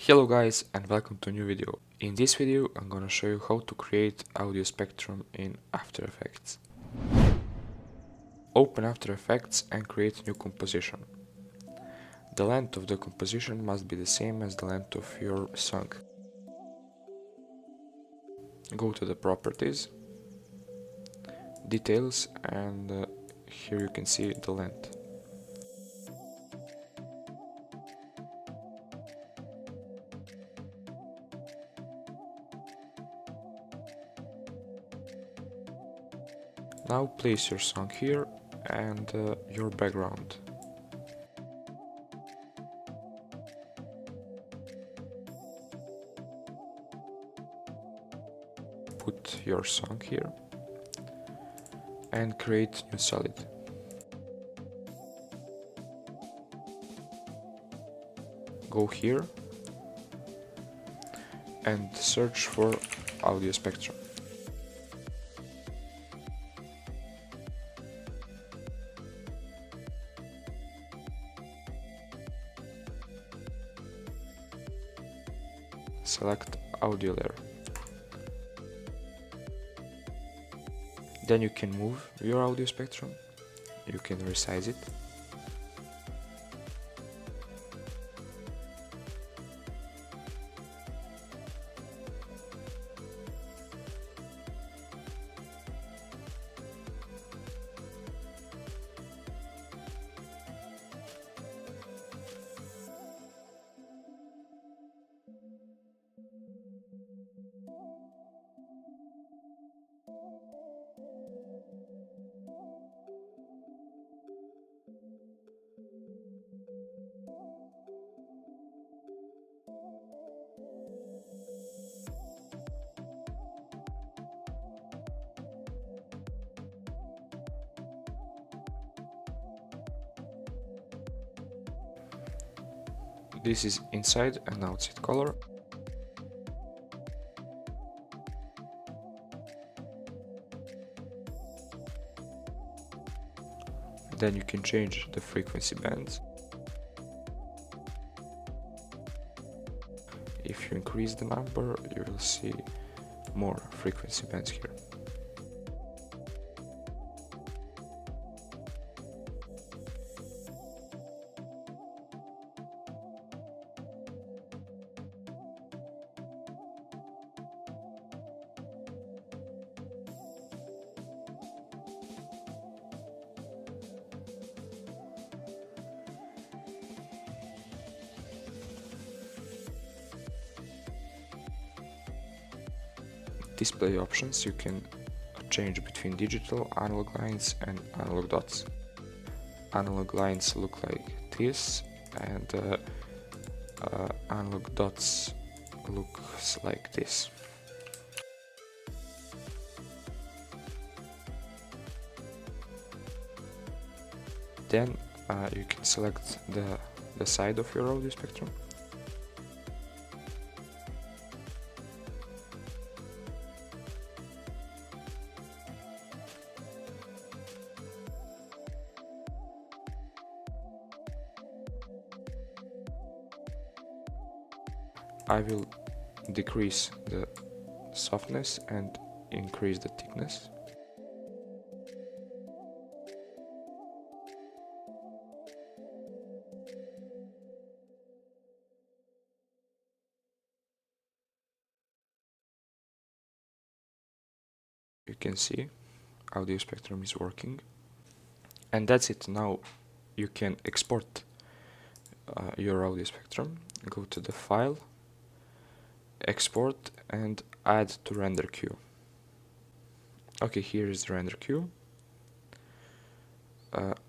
Hello guys and welcome to a new video. In this video I'm gonna show you how to create audio spectrum in After Effects. Open After Effects and create a new composition. The length of the composition must be the same as the length of your song. Go to the properties, details, and here you can see the length. Now place your song here and your background. Put your song here and create new solid. Go here and search for audio spectrum. Select audio layer. Then you can move your audio spectrum, you can resize it. This is inside and outside color. Then you can change the frequency bands. If you increase the number, you will see more frequency bands here. Display options, you can change between digital, analog lines and analog dots. Analog lines look like this and analog dots looks like this. Then you can select the side of your audio spectrum. I will decrease the softness and increase the thickness. You can see audio spectrum is working. And that's it. Now you can export your audio spectrum. Go to the file, export, and add to render queue. Okay, here is the render queue.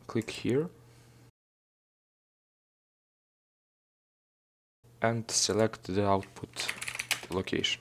Click here and select the output location.